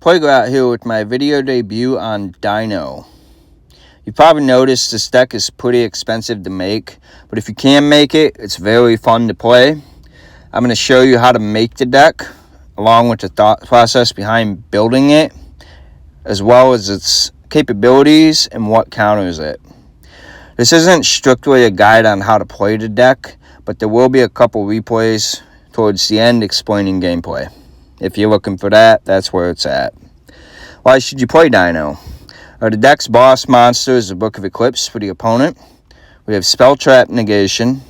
Plague out here with my video debut on Dino. You probably noticed this deck is pretty expensive to make, but if you can make it, it's very fun to play. I'm going to show you how to make the deck, along with the thought process behind building it, as well as its capabilities and what counters it. This isn't strictly a guide on how to play the deck, but there will be a couple replays towards the end explaining gameplay. If you're looking for that, that's where it's at. Why should you play Dino? The deck's boss monster is the Book of Eclipse for the opponent. We have Spell Trap Negation.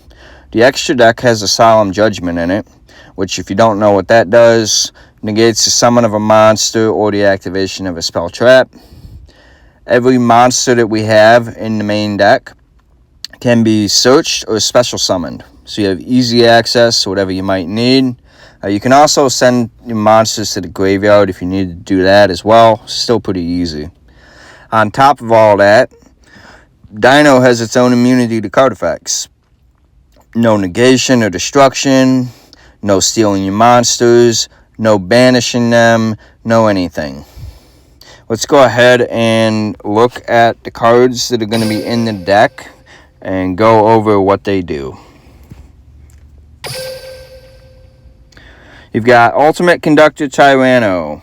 The extra deck has a Solemn Judgment in it, which, if you don't know what that does, negates the summon of a monster or the activation of a spell trap. Every monster that we have in the main deck can be searched or special summoned, so you have easy access to whatever you might need. You can also send your monsters to the graveyard if you need to do that as well. Still pretty easy. On top of all that, Dino has its own immunity to card effects. No negation or destruction, no stealing your monsters, no banishing them, no anything. Let's go ahead and look at the cards that are going to be in the deck and go over what they do. You've got Ultimate Conductor Tyranno.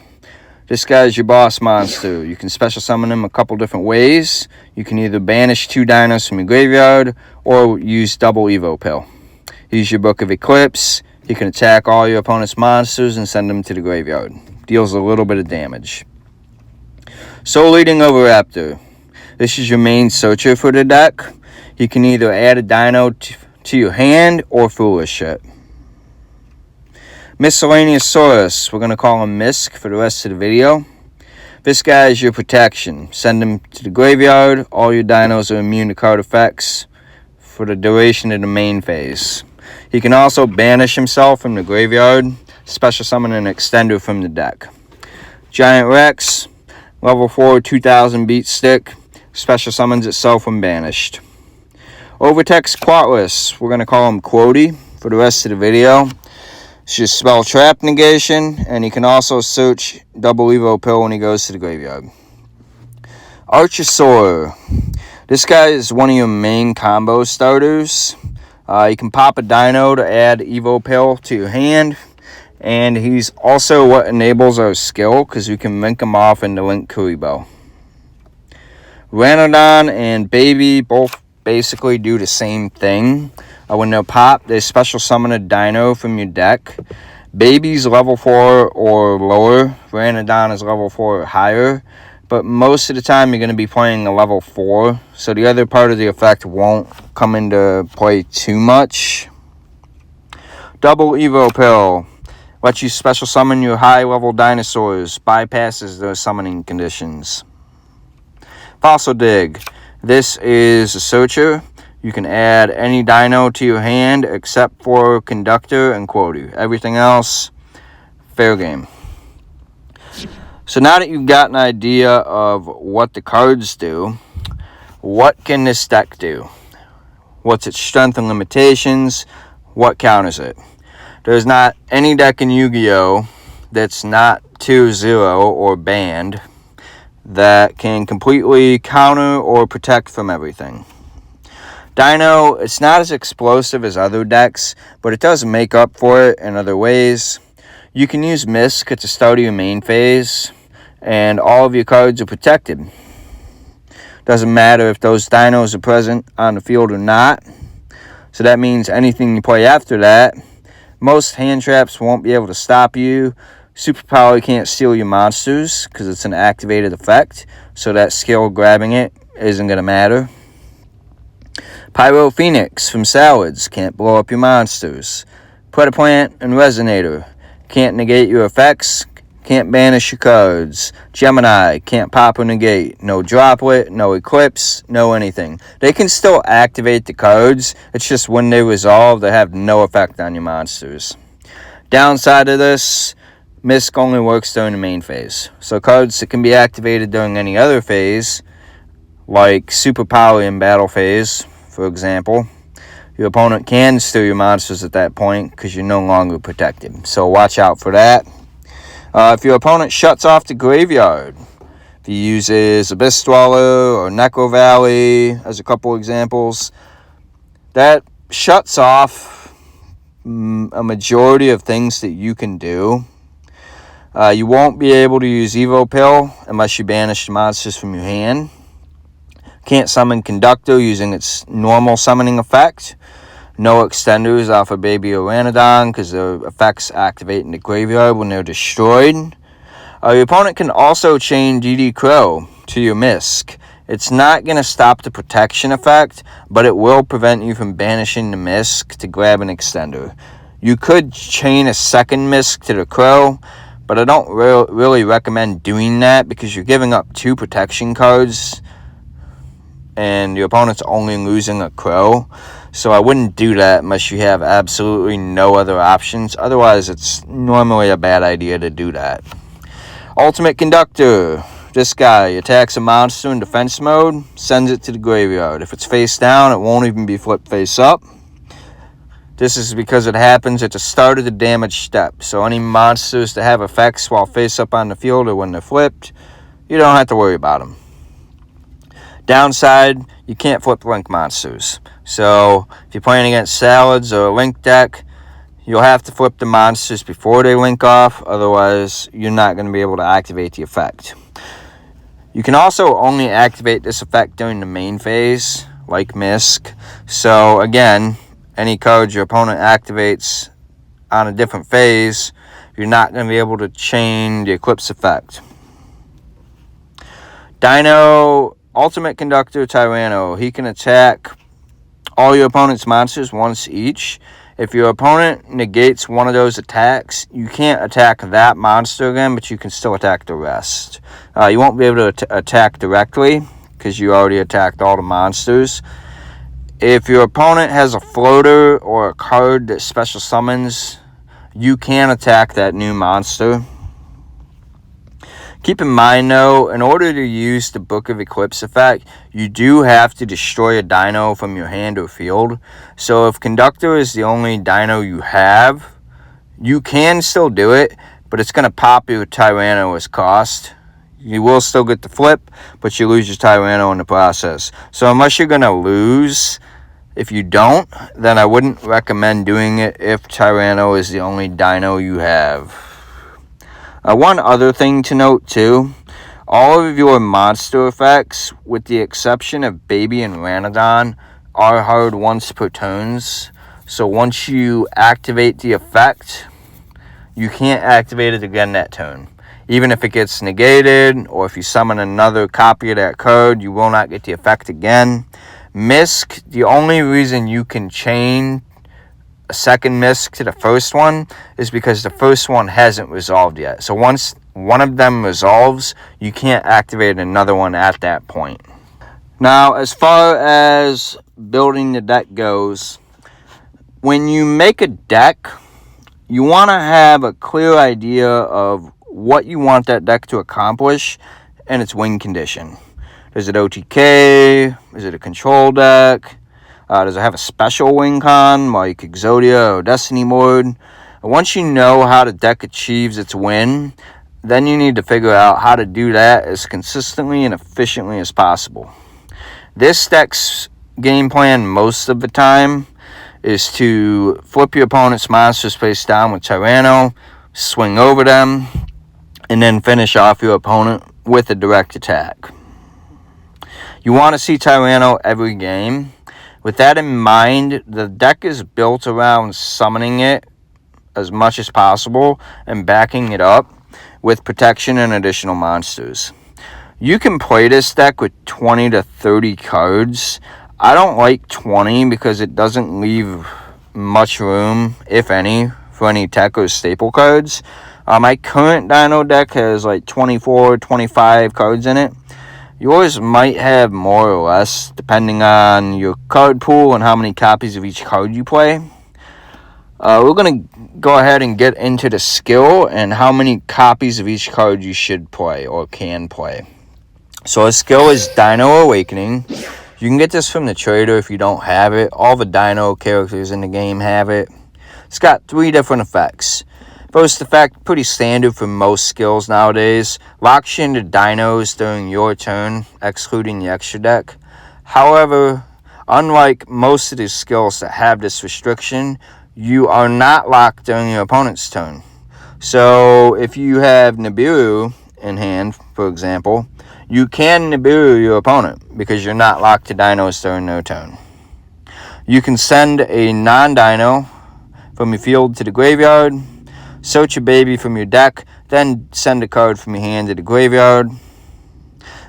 This guy's your boss monster. You can special summon him a couple different ways. You can either banish 2 dinos from your graveyard or use double Evo Pill. Use your Book of Eclipse. You can attack all your opponent's monsters and send them to the graveyard. Deals a little bit of damage. Soul Eating Oviraptor. This is your main searcher for the deck. You can either add a dino to your hand or foolish it. Miscellaneous Saurus, we're going to call him Misk for the rest of the video. This guy is your protection. Send him to the graveyard. All your dinos are immune to card effects for the duration of the main phase. He can also banish himself from the graveyard, special summon an extender from the deck. Giant Rex, level 4, 2000 beat stick, special summons itself when banished. Overtex Quatless, we're going to call him Quody for the rest of the video. It's just Spell Trap Negation, and he can also search double Evo Pill when he goes to the graveyard. Archosaur. This guy is one of your main combo starters. You can pop a dino to add Evo Pill to your hand, and he's also what enables our skill, because we can link him off into Link Kuriboh. Ranodon and Baby both basically do the same thing. When they'll pop, they special summon a dino from your deck. Baby's level 4 or lower. Ranodon is level 4 or higher. But most of the time, you're going to be playing a level 4. So the other part of the effect won't come into play too much. Double Evo Pill. Lets you special summon your high level dinosaurs. Bypasses those summoning conditions. Fossil Dig. This is a searcher. You can add any dino to your hand except for Conductor and Quody. Everything else, fair game. So now that you've got an idea of what the cards do, what can this deck do? What's its strength and limitations? What counters it? There's not any deck in Yu-Gi-Oh! That's not 2-0 or banned that can completely counter or protect from everything. Dino, it's not as explosive as other decks, but it does make up for it in other ways. You can use Misk at the start of your main phase, and all of your cards are protected. Doesn't matter if those dinos are present on the field or not. So that means anything you play after that, most hand traps won't be able to stop you. Superpower can't steal your monsters because it's an activated effect, so that skill grabbing it isn't going to matter. Pyro Phoenix from Salads can't blow up your monsters. Predaplant and Resonator can't negate your effects, can't banish your cards. Gemini can't pop or negate. No Droplet, no Eclipse, no anything. They can still activate the cards, it's just when they resolve, they have no effect on your monsters. Downside of this, Misk only works during the main phase. So cards that can be activated during any other phase, like Superpower in battle phase, for example, your opponent can steal your monsters at that point because you're no longer protected. So watch out for that. If your opponent shuts off the graveyard, if he uses Abyss Dweller or Necro Valley as a couple examples, that shuts off a majority of things that you can do. You won't be able to use Evo Pill unless you banish the monsters from your hand. Can't summon Conductor using its normal summoning effect. No extenders off of Baby Oranodon because their effects activate in the graveyard when they're destroyed. Your opponent can also chain DD Crow to your Misk. It's not going to stop the protection effect, but it will prevent you from banishing the Misk to grab an extender. You could chain a second Misk to the Crow, but I don't really recommend doing that because you're giving up 2 protection cards and your opponent's only losing a Crow. So I wouldn't do that unless you have absolutely no other options. Otherwise, it's normally a bad idea to do that. Ultimate Conductor. This guy attacks a monster in defense mode, sends it to the graveyard. If it's face down, it won't even be flipped face up. This is because it happens at the start of the damage step. So any monsters that have effects while face up on the field or when they're flipped, you don't have to worry about them. Downside, you can't flip link monsters. So if you're playing against Salads or a link deck, you'll have to flip the monsters before they link off. Otherwise, you're not going to be able to activate the effect. You can also only activate this effect during the main phase, like Misk. So again, any cards your opponent activates on a different phase, you're not going to be able to chain the Eclipse effect. Dino, Ultimate Conductor Tyranno. He can attack all your opponent's monsters once each. If your opponent negates one of those attacks, you can't attack that monster again, but you can still attack the rest. You won't be able to attack directly because you already attacked all the monsters. If your opponent has a floater or a card that special summons, you can attack that new monster. Keep in mind, though, in order to use the Book of Eclipse effect, you do have to destroy a dino from your hand or field. So if Conductor is the only dino you have, you can still do it, but it's going to pop your Tyranno as cost. You will still get the flip, but you lose your Tyranno in the process. So unless you're going to lose, if you don't, then I wouldn't recommend doing it if Tyranno is the only dino you have. One other thing to note too, all of your monster effects, with the exception of Baby and Ranodon, are hard once per turns. So once you activate the effect, you can't activate it again that turn. Even if it gets negated, or if you summon another copy of that card, you will not get the effect again. Misk, the only reason you can chain a second Misk to the first one is because the first one hasn't resolved yet. So once one of them resolves, you can't activate another one at that point. Now, as far as building the deck goes, when you make a deck, you want to have a clear idea of what you want that deck to accomplish and its win condition. Is it OTK? Is it a control deck? Does it have a special win con like Exodia or Destiny mode? Once you know how the deck achieves its win, then you need to figure out how to do that as consistently and efficiently as possible. This deck's game plan most of the time is to flip your opponent's monsters face down with Tyranno, swing over them, and then finish off your opponent with a direct attack. You want to see Tyranno every game. With that in mind, the deck is built around summoning it as much as possible and backing it up with protection and additional monsters. You can play this deck with 20 to 30 cards. I don't like 20 because it doesn't leave much room, if any, for any tech or staple cards. My current Dino deck has like 24, 25 cards in it. Yours might have more or less, depending on your card pool and how many copies of each card you play. We're going to go ahead and get into the skill and how many copies of each card you should play or can play. So a skill is Dino Awakening. You can get this from the trader if you don't have it. All the Dino characters in the game have it. It's got 3 different effects. First effect, pretty standard for most skills nowadays. Locks you into dinos during your turn, excluding the extra deck. However, unlike most of these skills that have this restriction, you are not locked during your opponent's turn. So if you have Nibiru in hand, for example, you can Nibiru your opponent because you're not locked to dinos during their turn. You can send a non-dino from your field to the graveyard, search a baby from your deck, then send a card from your hand to the graveyard.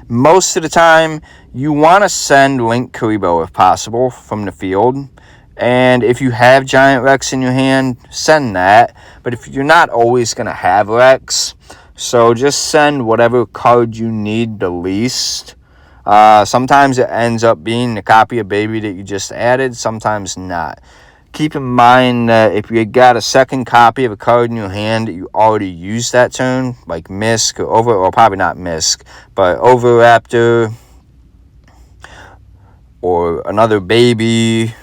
Most of the time, you want to send Link Karibo if possible from the field. And if you have Giant Rex in your hand, send that. But if you're not always going to have Rex, so just send whatever card you need the least. Sometimes it ends up being the copy of Baby that you just added, sometimes not. Keep in mind that if you got a second copy of a card in your hand that you already used that turn, like Misk or probably not Misk, but Overraptor or another baby,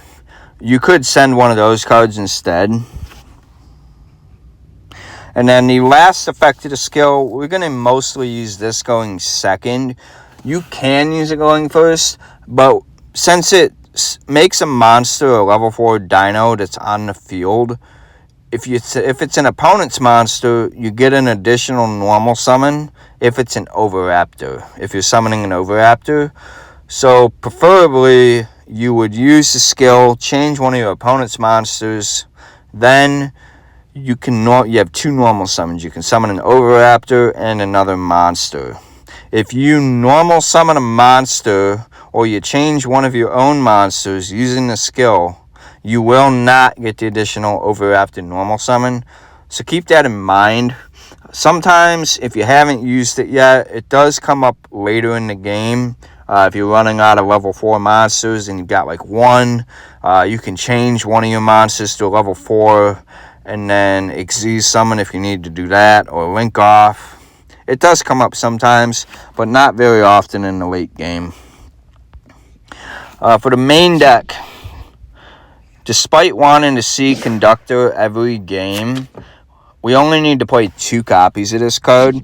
you could send one of those cards instead. And then the last effect of the skill, we're going to mostly use this going second. You can use it going first, but since it makes a monster a level 4 dino that's on the field, if it's an opponent's monster, you get an additional normal summon if it's an Overraptor, if you're summoning an Overraptor. So preferably you would use the skill, change one of your opponent's monsters, then you have 2 normal summons. You can summon an Overraptor and another monster. If you normal summon a monster or you change one of your own monsters using the skill, you will not get the additional Overraptor normal summon. So keep that in mind. Sometimes, if you haven't used it yet, it does come up later in the game. If you're running out of level 4 monsters and you've got like one, you can change one of your monsters to a level 4 and then Xyz summon if you need to do that, or link off. It does come up sometimes, but not very often in the late game. For the main deck, despite wanting to see Conductor every game, we only need to play 2 copies of this card,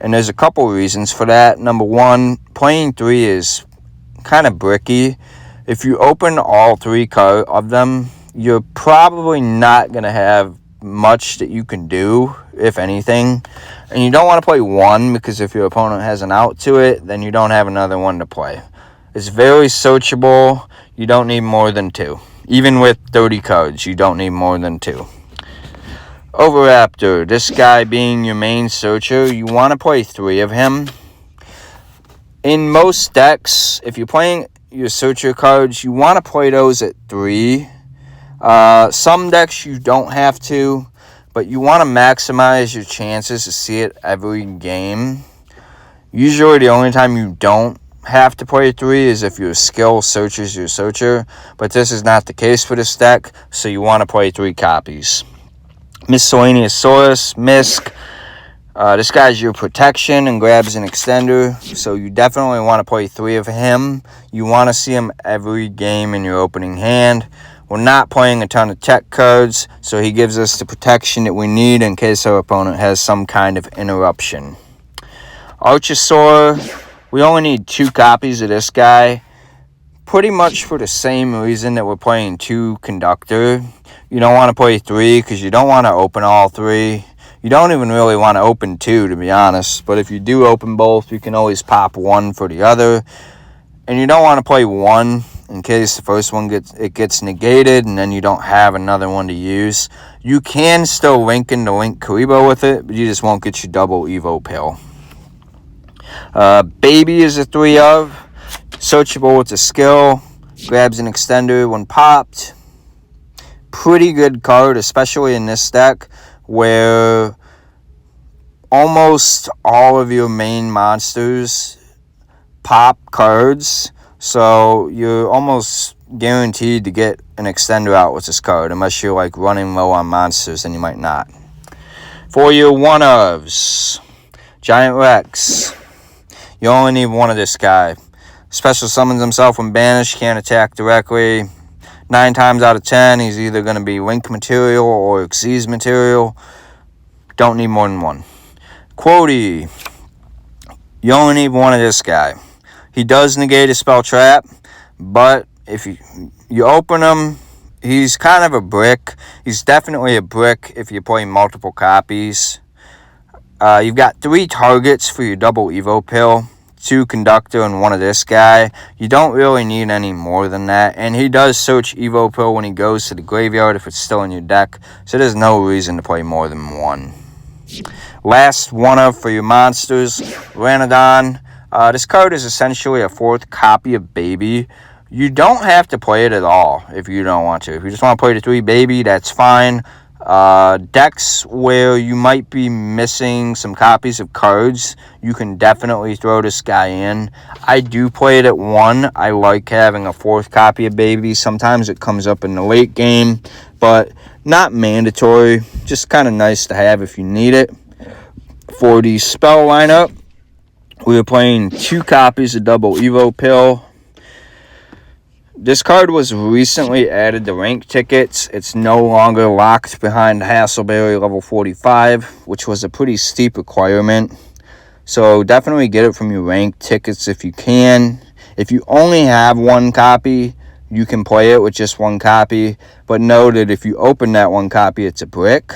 and there's a couple reasons for that. Number one, playing 3 is kind of bricky. If you open all 3 of them, you're probably not going to have much that you can do, if anything. And you don't want to play 1, because if your opponent has an out to it, then you don't have another one to play. It's very searchable. You don't need more than 2. Even with 30 cards, you don't need more than 2. Overraptor, this guy being your main searcher, you want to play 3 of him. In most decks, if you're playing your searcher cards, you want to play those at 3. Some decks you don't have to, but you want to maximize your chances to see it every game. Usually the only time you don't have to play 3 is if your skill searches your searcher, but this is not the case for this deck, so you want to play 3 copies. Miscellaneous Saurus, Misk. This guy's your protection and grabs an extender, so you definitely want to play 3 of him. You want to see him every game in your opening hand. We're not playing a ton of tech cards, so he gives us the protection that we need in case our opponent has some kind of interruption. Archosaur, we only need 2 copies of this guy, pretty much for the same reason that we're playing 2 Conductor. You don't want to play 3 because you don't want to open all 3. You don't even really want to open 2, to be honest, but if you do open both, you can always pop 1 for the other. And you don't want to play 1 in case the first one gets negated and then you don't have another one to use. You can still link into Link Karibo with it, but you just won't get your double Evo pill. Baby is a 3 of. Searchable with a skill. Grabs an extender when popped. Pretty good card, especially in this deck where almost all of your main monsters pop cards, so you're almost guaranteed to get an extender out with this card, unless you're like running low on monsters, then you might not. For your 1-ofs, Giant Rex, you only need 1 of this guy. Special summons himself when banished, can't attack directly. 9 times out of 10, he's either going to be Link material or Xyz material. Don't need more than one. Quotey. You only need one of this guy. He does negate a spell trap, but if you open him, he's kind of a brick. He's definitely a brick if you play multiple copies. You've got 3 targets for your double Evo pill, 2 conductor and 1 of this guy. You don't really need any more than that. And he does search Evo pill when he goes to the graveyard if it's still in your deck. So there's no reason to play more than 1. Last one for your monsters, Ranadon. This card is essentially a 4th copy of Baby. You don't have to play it at all if you don't want to. If you just want to play the 3 Baby, that's fine. Decks where you might be missing some copies of cards, you can definitely throw this guy in. I do play it at 1. I like having a 4th copy of Baby. Sometimes it comes up in the late game, but not mandatory. Just kind of nice to have if you need it. For the spell lineup, we are playing 2 copies of Double Evo Pill. This card was recently added to rank tickets. It's no longer locked behind Hassleberry level 45, which was a pretty steep requirement. So definitely get it from your rank tickets if you can. If you only have 1 copy, you can play it with just 1 copy. But know that if you open that 1 copy, it's a brick.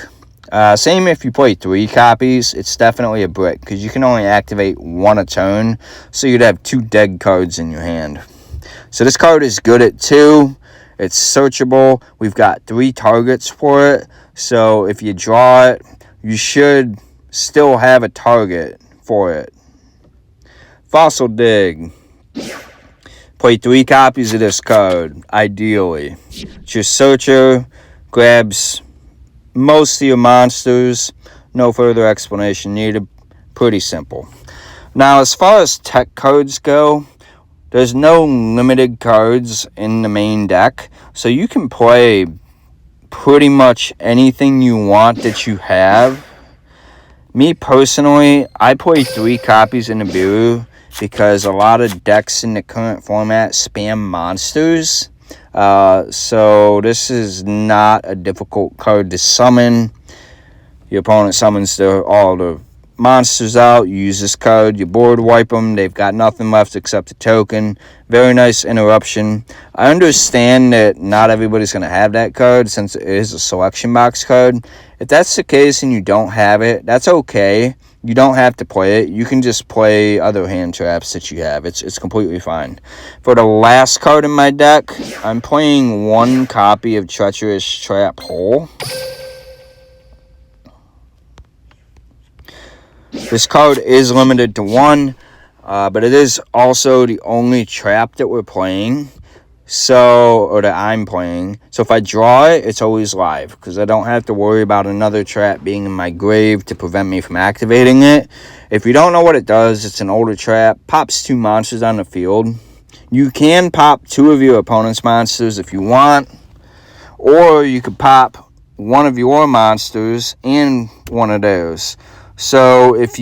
Same if you play 3 copies, it's definitely a brick because you can only activate 1 a turn, so you'd have 2 dead cards in your hand. So this card is good at 2. It's searchable. We've got 3 targets for it, so if you draw it, you should still have a target for it. Fossil Dig. Play 3 copies of this card, ideally. It's your searcher, grabs most of your monsters. No further explanation needed. Pretty simple. Now, as far as tech cards go, there's no limited cards in the main deck, so you can play pretty much anything you want that you have. Me personally, I play 3 copies in the Nibiru because a lot of decks in the current format spam monsters. So this is not a difficult card to summon. Your opponent summons all the monsters out. You use this card. You board wipe them. They've got nothing left except a token. Very nice interruption. I understand that not everybody's going to have that card since it is a selection box card. If that's the case and you don't have it, that's okay. You don't have to play it. You can just play other hand traps that you have. It's completely fine. For the last card in my deck, I'm playing 1 copy of Treacherous Trap Hole. This card is limited to 1, but it is also the only trap that we're playing. Or that I'm playing. So if I draw it, it's always live because I don't have to worry about another trap being in my grave to prevent me from activating it. If you don't know what it does, it's an older trap. Pops 2 monsters on the field. You can pop 2 of your opponent's monsters if you want, or you could pop 1 of your monsters and 1 of theirs. So if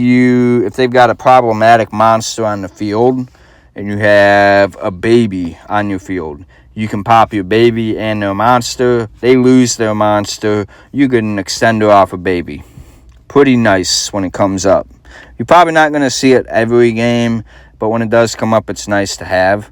they've got a problematic monster on the field, and you have a baby on your field, you can pop your baby and their monster. They lose their monster. You get an extender off a baby. Pretty nice when it comes up. You're probably not going to see it every game, but when it does come up, it's nice to have.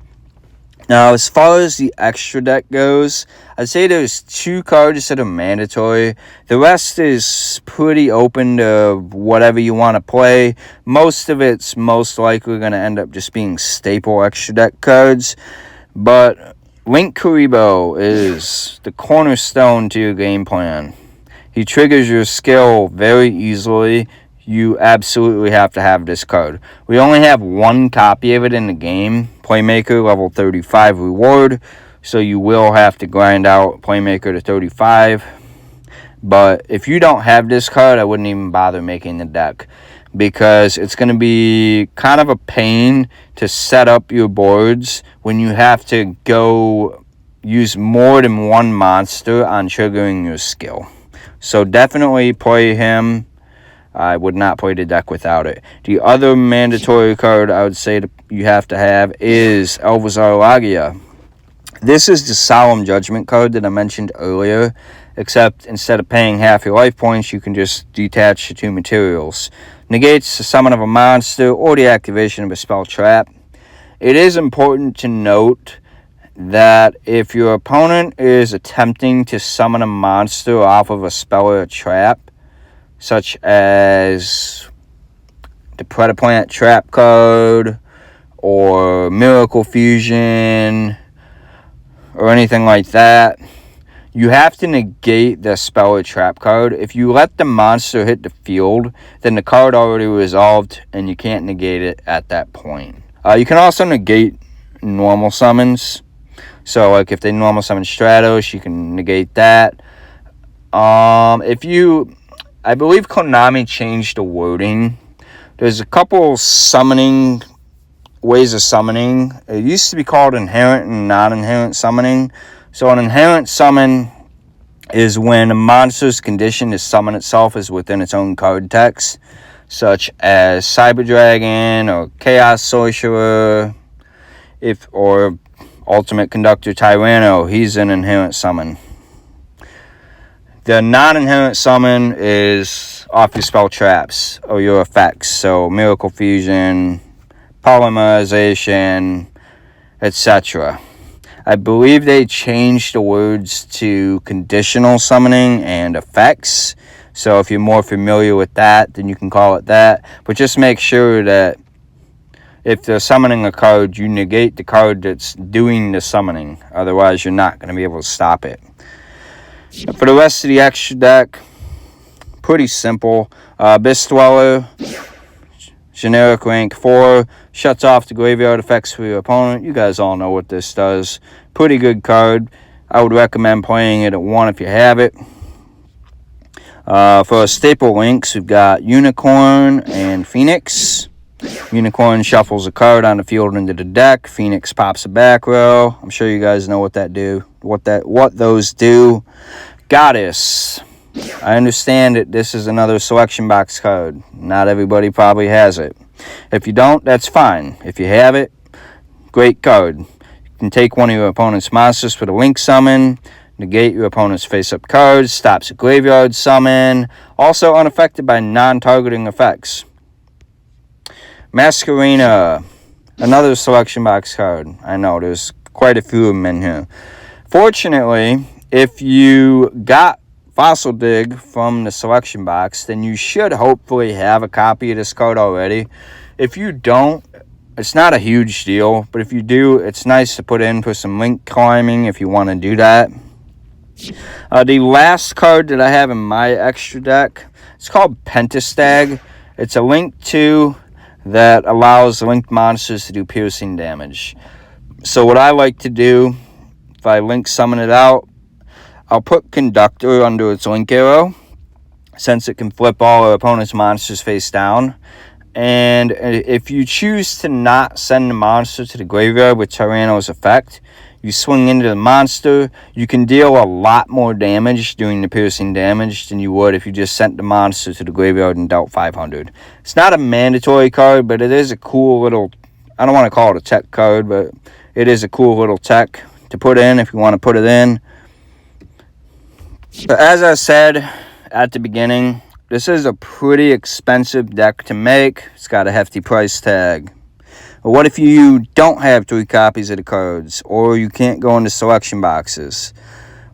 Now, as far as the extra deck goes, I'd say there's 2 cards that are mandatory. The rest is pretty open to whatever you want to play. Most of it's most likely going to end up just being staple extra deck cards. But Link Karibo is the cornerstone to your game plan. He triggers your skill very easily. You absolutely have to have this card. We only have 1 copy of it in the game. Playmaker, level 35 reward. So you will have to grind out Playmaker to 35. But if you don't have this card, I wouldn't even bother making the deck. Because it's going to be kind of a pain to set up your boards when you have to go use more than 1 monster on triggering your skill. So definitely play him. I would not play the deck without it. The other mandatory card I would say that you have to have is Elvazar Lagia. This is the Solemn Judgment card that I mentioned earlier. except instead of paying half your life points, you can just detach the two materials. Negates the summon of a monster or the activation of a spell trap. It is important to note that if your opponent is attempting to summon a monster off of a spell or a trap, such as the Predaplant trap card or Miracle Fusion or anything like that, you have to negate the spell or trap card. If you let the monster hit the field, then the card already resolved and you can't negate it at that point. You can also negate normal summons. So, like, if they normal summon Stratos, you can negate that. I believe Konami changed the wording. There's a couple ways of summoning. It used to be called inherent and non-inherent summoning. So, an inherent summon is when a monster's condition to summon itself is within its own card text, such as Cyber Dragon or Chaos Sorcerer, or Ultimate Conductor Tyranno. He's an inherent summon. The non-inherent summon is off your spell traps or your effects. So Miracle Fusion, Polymerization, etc. I believe they changed the words to conditional summoning and effects. So if you're more familiar with that, then you can call it that. But just make sure that if they're summoning a card, you negate the card that's doing the summoning. Otherwise, you're not going to be able to stop it. For the rest of the extra deck, pretty simple. Abyss Dweller, generic rank 4, shuts off the graveyard effects for your opponent. You guys all know what this does. Pretty good card. I would recommend playing it at 1 if you have it. For staple links, we've got Unicorn and Phoenix. Unicorn shuffles a card on the field into the deck. Phoenix pops a back row. I'm sure you guys know what those do. Goddess. I understand that this is another selection box card. Not everybody probably has it. If you don't, that's fine. If you have it, great card. You can take one of your opponent's monsters for the link summon, negate your opponent's face-up cards, stops a graveyard summon, also unaffected by non-targeting effects. Masquerena, another selection box card. I know, there's quite a few of them in here. Fortunately, if you got Fossil Dig from the selection box, then you should hopefully have a copy of this card already. If you don't, it's not a huge deal, but if you do, it's nice to put in for some link climbing if you want to do that. The last card that I have in my extra deck, it's called Pentastag. It's a link 2 that allows linked monsters to do piercing damage. So what I like to do, if I link summon it out, I'll put Conductor under its link arrow, since it can flip all our opponent's monsters face down. And if you choose to not send the monster to the graveyard with Tyranno's effect, you swing into the monster, you can deal a lot more damage doing the piercing damage than you would if you just sent the monster to the graveyard and dealt 500. It's not a mandatory card, but it is a cool little, I don't want to call it a tech card, but it is a cool little tech to put in if you want to put it in. But as I said at the beginning, this is a pretty expensive deck to make. It's got a hefty price tag. But what if you don't have 3 copies of the cards, or you can't go into selection boxes?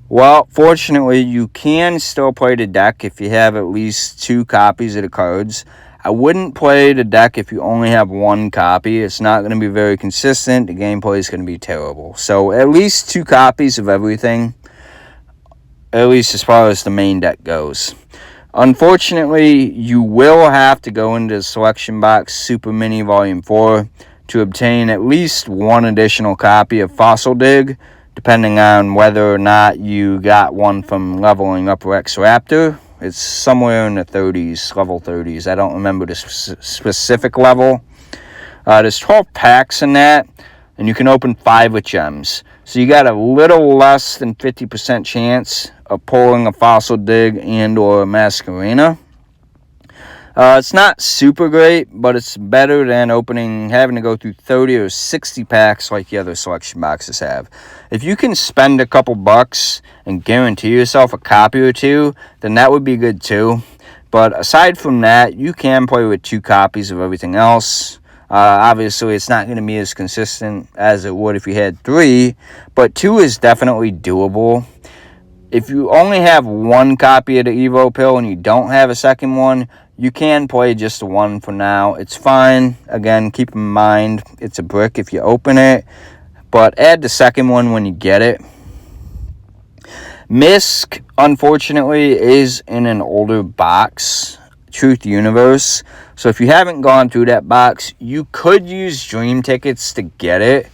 Well, fortunately, you can still play the deck if you have at least 2 copies of the cards. I wouldn't play the deck if you only have 1 copy. It's not going to be very consistent. The gameplay is going to be terrible. So at least 2 copies of everything, at least as far as the main deck goes. Unfortunately, you will have to go into the Selection Box Super Mini Volume 4 to obtain at least 1 additional copy of Fossil Dig, depending on whether or not you got one from leveling up Rex Raptor. It's somewhere in the 30s, level 30s. I don't remember the specific level. There's 12 packs in that, and you can open 5 with gems. So you got a little less than 50% chance of pulling a Fossil Dig and or a Masquerena. It's not super great, but it's better than having to go through 30 or 60 packs like the other selection boxes have. If you can spend a couple bucks and guarantee yourself a copy or two, then that would be good too. But aside from that, you can play with 2 copies of everything else. Obviously, it's not going to be as consistent as it would if you had 3, but 2 is definitely doable. If you only have 1 copy of the Evo pill and you don't have a second one, you can play just the 1 for now. It's fine. Again, keep in mind, it's a brick if you open it, but add the second one when you get it. Misk, unfortunately, is in an older box, Truth Universe. So if you haven't gone through that box, you could use Dream Tickets to get it.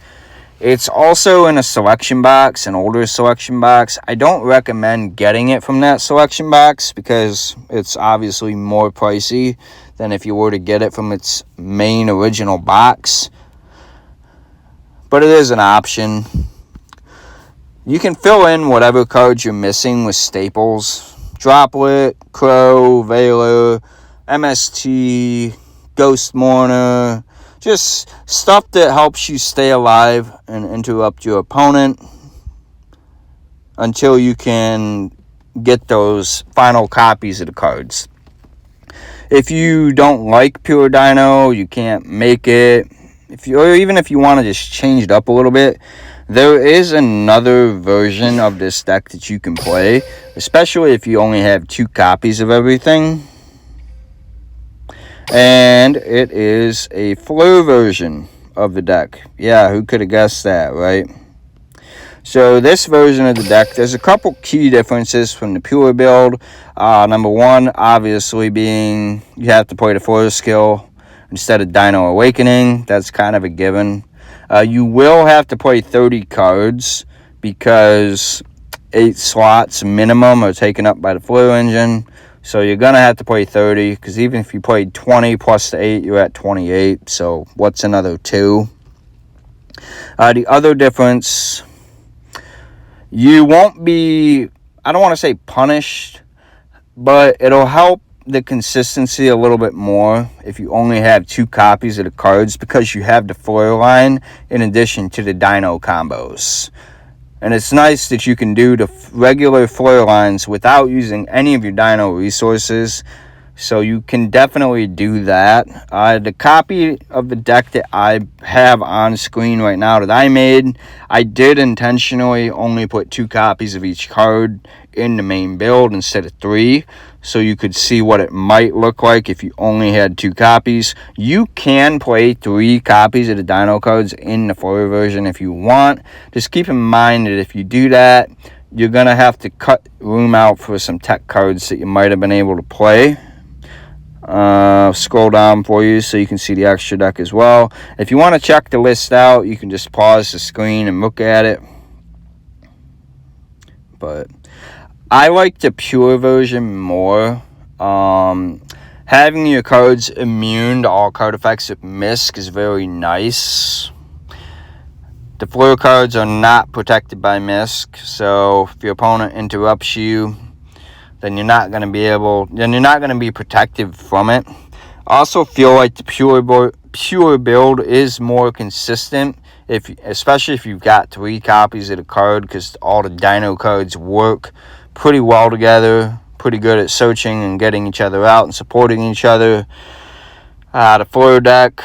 It's also in a selection box, an older selection box. I don't recommend getting it from that selection box because it's obviously more pricey than if you were to get it from its main original box. But it is an option. You can fill in whatever cards you're missing with staples. Droplet, Crow, Veiler, MST, Ghost Mourner. Just stuff that helps you stay alive and interrupt your opponent until you can get those final copies of the cards. If you don't like Pure Dino, you can't make it, or even if you want to just change it up a little bit, there is another version of this deck that you can play, especially if you only have 2 copies of everything. And it is a Fleur version of the deck. Yeah, who could have guessed that, right? So this version of the deck, there's a couple key differences from the Pure build. Number 1, obviously, being you have to play the Fleur skill instead of Dino Awakening. That's kind of a given. You will have to play 30 cards because 8 slots minimum are taken up by the Fleur engine. So you're going to have to play 30, because even if you played 20 plus the 8, you're at 28. So what's another 2? The other difference, you won't be, I don't want to say punished, but it'll help the consistency a little bit more if you only have 2 copies of the cards, because you have the Fleur line in addition to the Dino combos. And it's nice that you can do the regular Fleur lines without using any of your Dino resources. So you can definitely do that. The copy of the deck that I have on screen right now that I made, I did intentionally only put 2 copies of each card in the main build instead of 3. So you could see what it might look like if you only had 2 copies. You can play 3 copies of the Dino cards in the Fleur version if you want. Just keep in mind that if you do that, you're going to have to cut room out for some tech cards that you might have been able to play. Scroll down for you so you can see the extra deck as well. If you want to check the list out, you can just pause the screen and look at it. But I like the Pure version more. Having your cards immune to all card effects with Misk is very nice. The Fleur cards are not protected by Misk, so if your opponent interrupts you, then you're not going to be protected from it. I also feel like the Pure build is more consistent, especially if you've got 3 copies of the card, because all the Dino cards work pretty well together, pretty good at searching and getting each other out and supporting each other. The Fleur deck,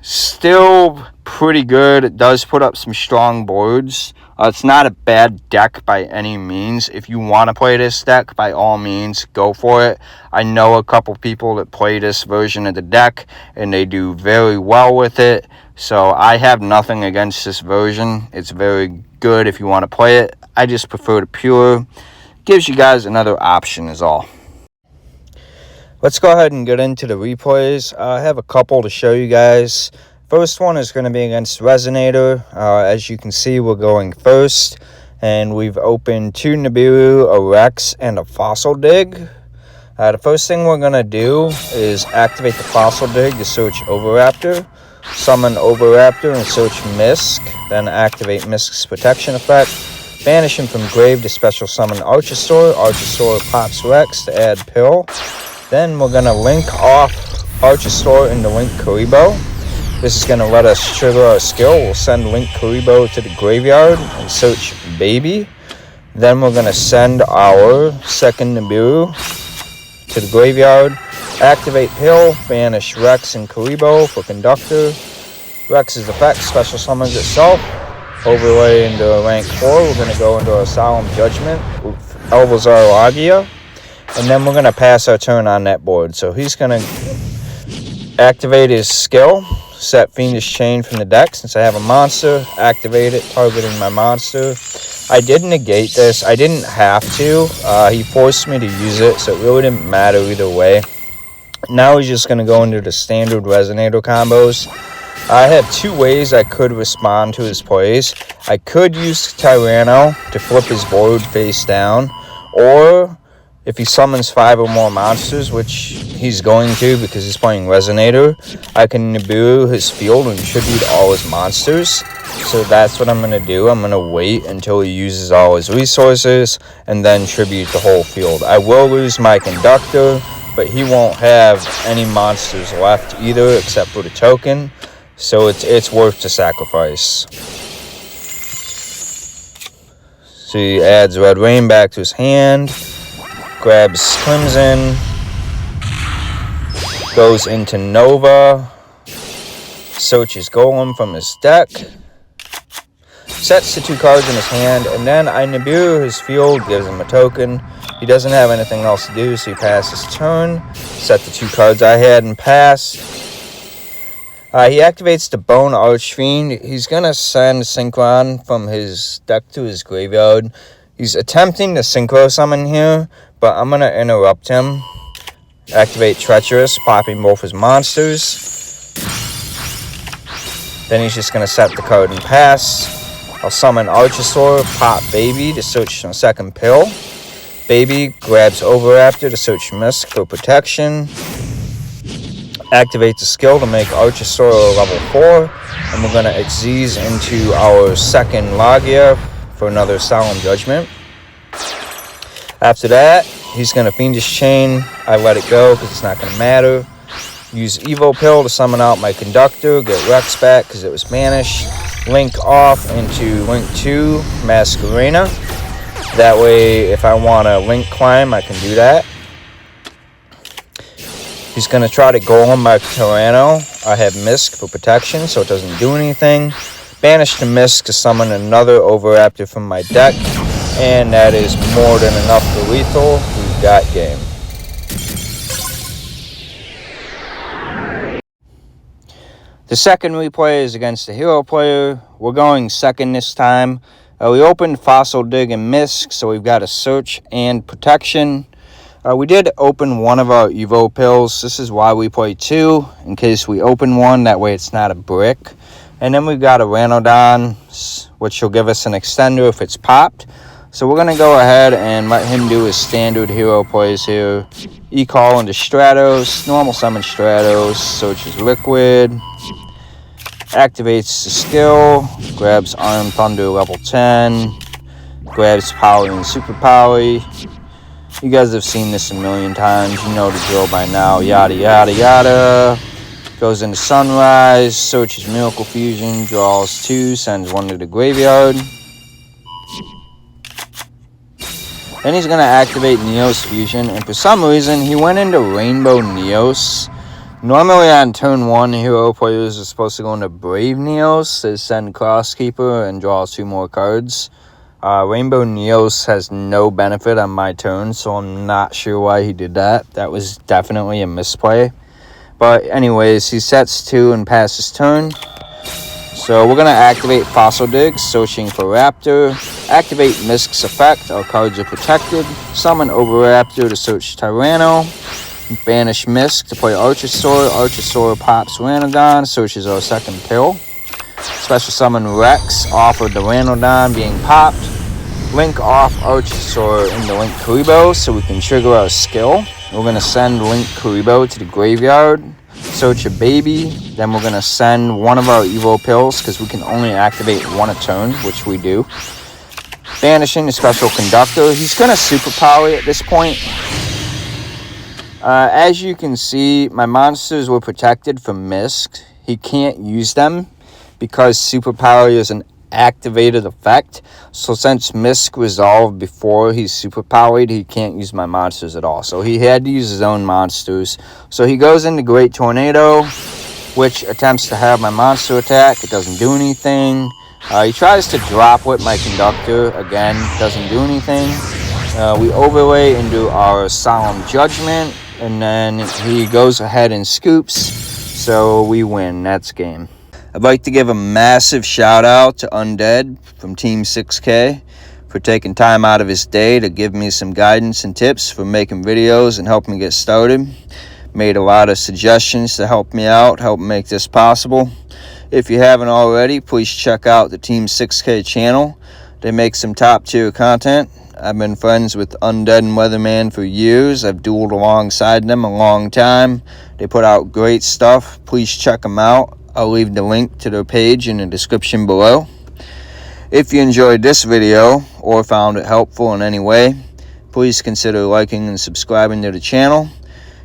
still pretty good. It does put up some strong boards. It's not a bad deck by any means. If you want to play this deck, by all means, go for it. I know a couple people that play this version of the deck, and they do very well with it. So I have nothing against this version. It's very good if you want to play it. I just prefer the Pure. Gives you guys another option is all. Let's go ahead and get into the replays. I have a couple to show you guys. First one is going to be against Resonator. As you can see, we're going first. And we've opened 2 Nibiru, a Rex, and a Fossil Dig. The first thing we're going to do is activate the Fossil Dig to search Overraptor. Summon Overraptor and search Misk. Then activate Misk's protection effect. Banish him from grave to special summon Archosaur. Archosaur pops Rex to add Pill. Then we're going to link off Archosaur into Link Kuriboh. This is going to let us trigger our skill. We'll send Link Kuriboh to the graveyard and search Baby. Then we're going to send our second Nibiru to the graveyard. Activate Hill, banish Rex and Kuriboh for Conductor. Rex's effect special summons itself. Overlay into rank 4. We're going to go into our Solemn Judgment with Elvazar Lagia. And then we're going to pass our turn on that board. So he's going to activate his skill. Set Fiendish Chain from the deck. Since I have a monster, activate it, targeting my monster. I did negate this. I didn't have to. He forced me to use it, so it really didn't matter either way. Now he's just going to go into the standard Resonator combos. I have two ways I could respond to his plays. I could use Tyranno to flip his board face down, or if he summons 5 or more monsters, which he's going to because he's playing Resonator, I can Nibiru his field and tribute all his monsters. So that's what I'm going to do. I'm going to wait until he uses all his resources and then tribute the whole field. I will lose my Conductor, but he won't have any monsters left either except for the token. So it's worth the sacrifice. So he adds Red Rain back to his hand. Grabs Crimson. Goes into Nova. Searches Golem from his deck. Sets the 2 cards in his hand. And then I Nibiru his field. Gives him a token. He doesn't have anything else to do, so he passes turn. Set the 2 cards I had and pass. He activates the Bone Archfiend. He's going to send Synchron from his deck to his graveyard. He's attempting to Synchro Summon here, but I'm going to interrupt him. Activate Treacherous, popping both his monsters. Then he's just going to set the card and pass. I'll summon Archosaur, pop Baby to search a second pill. Baby grabs Overraptor to search Misk for protection. Activates a skill to make Archosaur level 4. And we're going to Xyz into our second Lagia for another Solemn Judgment. After that, he's going to Fiendish Chain. I let it go because it's not going to matter. Use Evo Pill to summon out my Conductor. Get Rex back because it was banished. Link off into Link 2 Masquerena. That way, if I want to Link Climb, I can do that. He's going to try to Golem my Tyranno. I have Misk for protection, so it doesn't do anything. Banish the Misk to summon another Overraptor from my deck. And that is more than enough for lethal. We've got game. The second replay is against the hero player. We're going second this time. We opened Fossil Dig and Misk, so we've got a search and protection. We did open one of our Evo pills. This is why we play 2, in case we open one. That way it's not a brick. And then we've got a Ranodon, which will give us an extender if it's popped. So we're going to go ahead and let him do his standard hero plays here. E-Call into Stratos, normal summon Stratos, searches Liquid. Activates the skill, grabs Iron Thunder level 10. Grabs Poly and Super Poly. You guys have seen this a million times. You know the drill by now. Yada, yada, yada. Goes into Sunrise. Searches Miracle Fusion. Draws 2. Sends 1 to the graveyard. Then he's going to activate Neos Fusion. And for some reason, he went into Rainbow Neos. Normally on turn 1, hero players are supposed to go into Brave Neos to send Crosskeeper and draw 2 more cards. Rainbow Neos has no benefit on my turn, so I'm not sure why he did that. That was definitely a misplay. But anyways, he sets 2 and passes turn. So we're going to activate Fossil Dig, searching for Raptor. Activate Misk's effect, our cards are protected. Summon Overraptor to search Tyranno. Banish Misk to play Archosaur. Archosaur pops Ranodon, searches our second pill. Special summon Rex, offer the Ranodon being popped. Link off Archosaur into Link Kuriboh so we can trigger our skill. We're going to send Link Kuriboh to the graveyard, search a Baby. Then we're going to send one of our Evo pills because we can only activate 1 a turn, which we do. Banishing the Special Conductor. He's going to Super Poly at this point. As you can see, my monsters were protected from Mist. He can't use them because Superpower is an activated effect. So since Mist resolved before he's superpowered, he can't use my monsters at all. So he had to use his own monsters. So he goes into Great Tornado, which attempts to have my monster attack. It doesn't do anything. He tries to drop with my Conductor. Again, doesn't do anything. We overlay into our Solemn Judgment, and then he goes ahead and scoops, so we win. That's game. I'd like to give a massive shout out to Undead from Team 6K for taking time out of his day to give me some guidance and tips for making videos and help me get started. Made a lot of suggestions to help me out, help make this possible. If you haven't already, please check out the Team 6K channel. They make some top tier content. I've been friends with Undead and Weatherman for years. I've dueled alongside them a long time. They put out great stuff. Please check them out. I'll leave the link to their page in the description below. If you enjoyed this video or found it helpful in any way, please consider liking and subscribing to the channel.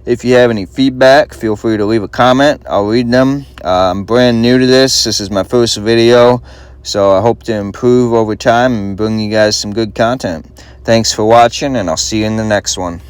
If you have any feedback, feel free to leave a comment. I'll read them. I'm brand new to this. This is my first video, so I hope to improve over time and bring you guys some good content. Thanks for watching, and I'll see you in the next one.